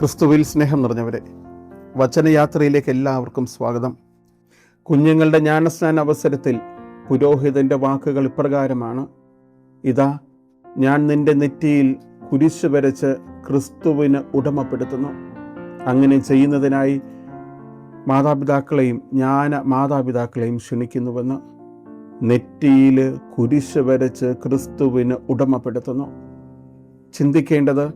ക്രിസ്തുവിൽ സ്നേഹം നിറഞ്ഞവരെ, വചനയാത്രയിലേക്ക് എല്ലാവർക്കും സ്വാഗതം. കുഞ്ഞുങ്ങളുടെ ജ്ഞാനസ്നാന അവസരത്തിൽ പുരോഹിതൻ്റെ വാക്കുകൾ ഇപ്രകാരമാണ്: ഇതാ, ഞാൻ നിന്റെ നെറ്റിയിൽ കുരിശ് വരച്ച് ക്രിസ്തുവിന് ഉടമപ്പെടുത്തുന്നു. അങ്ങനെ ചെയ്യുന്നതിനായി മാതാപിതാക്കളെയും ക്ഷണിക്കുന്നുവെന്ന്. നെറ്റിയിൽ കുരിശ് വരച്ച് ക്രിസ്തുവിന് ഉടമപ്പെടുത്തുന്നു. ചിന്തിക്കേണ്ടത്,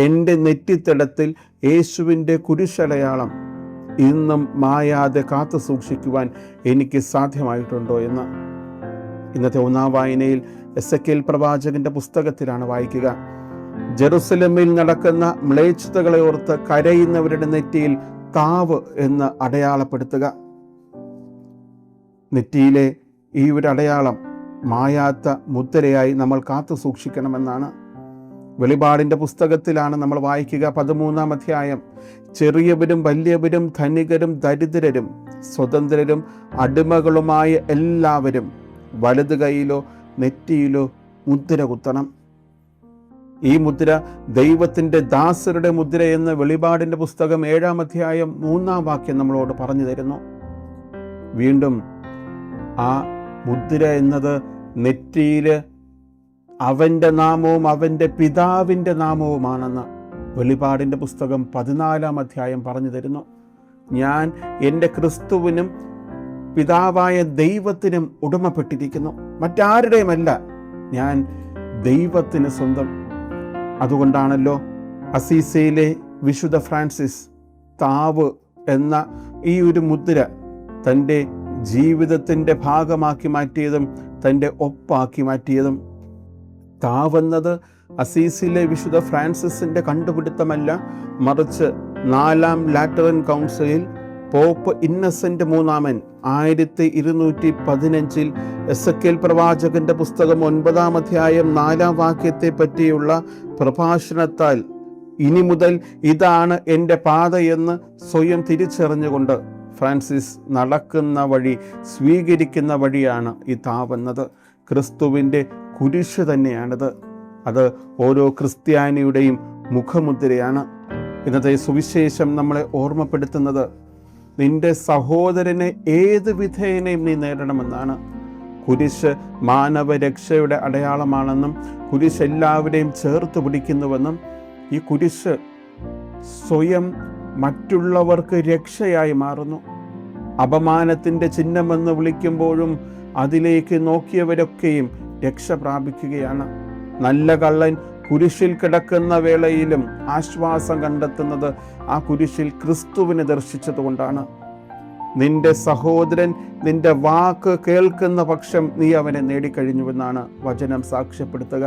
എൻ്റെ നെറ്റിത്തടത്തിൽ യേശുവിൻ്റെ കുരിശടയാളം ഇന്നും മായാതെ കാത്തു സൂക്ഷിക്കുവാൻ എനിക്ക് സാധ്യമായിട്ടുണ്ടോ എന്ന്. ഇന്നത്തെ ഒന്നാം വായനയിൽ എസെക്കിയേൽ പ്രവാചകന്റെ പുസ്തകത്തിലാണ് വായിക്കുക. ജെറുസലേമിൽ നടക്കുന്ന മ്ലേച്ഛതകളെ ഓർത്ത് കരയുന്നവരുടെ നെറ്റിയിൽ താവ് എന്ന് അടയാളപ്പെടുത്തുക. നെറ്റിയിലെ ഈ ഒരു അടയാളം മായാത്ത മുദ്രയായി നമ്മൾ കാത്തു സൂക്ഷിക്കണമെന്നാണ്. വെളിപാടിൻ്റെ പുസ്തകത്തിലാണ് നമ്മൾ വായിക്കുക. 13-ാം അധ്യായം: ചെറിയവരും വലിയവരും, ധനികരും ദരിദ്രരും, സ്വതന്ത്രരും അടിമകളുമായ എല്ലാവരും വലതു കൈയിലോ നെറ്റിയിലോ മുദ്ര കുത്തണം. ഈ മുദ്ര ദൈവത്തിൻ്റെ ദാസരുടെ മുദ്രയെന്ന് വെളിപാടിൻ്റെ പുസ്തകം 7-ാം അധ്യായം 3-ാം വാക്യം നമ്മളോട് പറഞ്ഞു തരുന്നു. വീണ്ടും ആ മുദ്ര എന്നത് നെറ്റിയിൽ അവൻ്റെ നാമവും അവൻ്റെ പിതാവിൻ്റെ നാമവുമാണെന്ന് വെളിപാടിൻ്റെ പുസ്തകം 14-ാം അധ്യായം പറഞ്ഞു തരുന്നു. ഞാൻ എൻ്റെ ക്രിസ്തുവിനും പിതാവായ ദൈവത്തിനും ഉടമപ്പെട്ടിരിക്കുന്നു, മറ്റാരുടെയുമല്ല, ഞാൻ ദൈവത്തിന് സ്വന്തം. അതുകൊണ്ടാണല്ലോ അസീസയിലെ വിശുദ്ധ ഫ്രാൻസിസ് താവ് എന്ന ഈ ഒരു മുദ്ര തൻ്റെ ജീവിതത്തിൻ്റെ ഭാഗമാക്കി മാറ്റിയതും തൻ്റെ ഒപ്പാക്കി മാറ്റിയതും. താവെന്നത് അസീസിലെ വിശുദ്ധ ഫ്രാൻസിസിൻ്റെ കണ്ടുപിടുത്തമല്ല, മറിച്ച് 4-ാം ലാറ്ററൻ കൗൺസിലിൽ പോപ്പ് ഇന്നസെൻ്റ് മൂന്നാമൻ 1215 എസെക്കിയേൽ പ്രവാചകന്റെ പുസ്തകം 9-ാം അധ്യായം 4-ാം വാക്യത്തെ പറ്റിയുള്ള പ്രഭാഷണത്താൽ ഇനി മുതൽ ഇതാണ് എൻ്റെ പാതയെന്ന് സ്വയം തിരിച്ചറിഞ്ഞുകൊണ്ട് ഫ്രാൻസിസ് നടക്കുന്ന വഴി, സ്വീകരിക്കുന്ന വഴിയാണ് ഈ താവെന്നത്. ക്രിസ്തുവിൻ്റെ കുരിശ് തന്നെയാണിത്. അത് ഓരോ ക്രിസ്ത്യാനിയുടെയും മുഖമുദ്രയാണ്. ഇന്നത്തെ സുവിശേഷം നമ്മളെ ഓർമ്മപ്പെടുത്തുന്നത്, നിന്റെ സഹോദരനെ ഏത് വിധേനയും നീ നേടണമെന്നാണ്. കുരിശ് മാനവരക്ഷയുടെ അടയാളമാണെന്നും കുരിശ് എല്ലാവരെയും ചേർത്ത് പിടിക്കുന്നുവെന്നും ഈ കുരിശ് സ്വയം മറ്റുള്ളവർക്ക് രക്ഷയായി മാറുന്നു. അപമാനത്തിൻ്റെ ചിഹ്നമെന്ന് വിളിക്കുമ്പോഴും അതിലേക്ക് നോക്കിയവരൊക്കെയും രക്ഷ പ്രാപിക്കുകയാണ്. നല്ല കള്ളൻ കുരിശിൽ കിടക്കുന്ന വേളയിലും ആശ്വാസം കണ്ടെത്തുന്നത് ആ കുരിശിൽ ക്രിസ്തുവിനെ ദർശിച്ചതുകൊണ്ടാണ്. നിന്റെ സഹോദരൻ നിന്റെ വാക്ക് കേൾക്കുന്ന പക്ഷം നീ അവനെ നേടിക്കഴിഞ്ഞുവെന്നാണ് വചനം സാക്ഷ്യപ്പെടുത്തുക.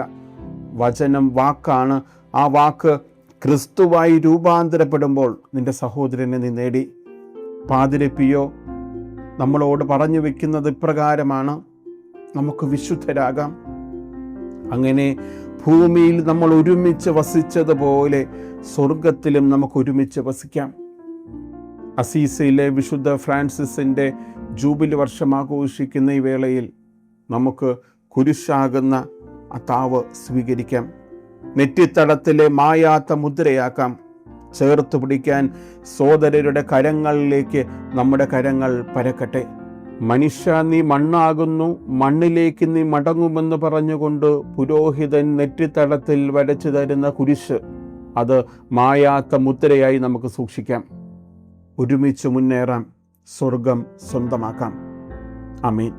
വചനം വാക്കാണ്. ആ വാക്ക് ക്രിസ്തുവായി രൂപാന്തരപ്പെടുമ്പോൾ നിന്റെ സഹോദരനെ നീ നേടി. പാതിരപ്പിയോ നമ്മളോട് പറഞ്ഞു വെക്കുന്നത് ഇപ്രകാരമാണ്: നമുക്ക് വിശുദ്ധരാകാം. അങ്ങനെ ഭൂമിയിൽ നമ്മൾ ഒരുമിച്ച് വസിച്ചതുപോലെ സ്വർഗത്തിലും നമുക്ക് ഒരുമിച്ച് വസിക്കാം. അസീസയിലെ വിശുദ്ധ ഫ്രാൻസിസിൻ്റെ ജൂബിലി വർഷം ആഘോഷിക്കുന്ന ഈ വേളയിൽ നമുക്ക് കുരിശാകുന്ന ആ താവ് സ്വീകരിക്കാം. നെറ്റിത്തടത്തിലെ മായാത്ത മുദ്രയാക്കാം. ചേർത്ത് പിടിക്കാൻ സോദരരുടെ കരങ്ങളിലേക്ക് നമ്മുടെ കരങ്ങൾ പരക്കട്ടെ. മനുഷ്യ, നീ മണ്ണാകുന്നു, മണ്ണിലേക്ക് നീ മടങ്ങുമെന്ന് പറഞ്ഞുകൊണ്ട് പുരോഹിതൻ നെറ്റിത്തടത്തിൽ വരച്ചു തരുന്ന കുരിശ്, അത് മായാത്ത മുദ്രയായി നമുക്ക് സൂക്ഷിക്കാം. ഒരുമിച്ച് മുന്നേറാം, സ്വർഗം സ്വന്തമാക്കാം. ആമേൻ.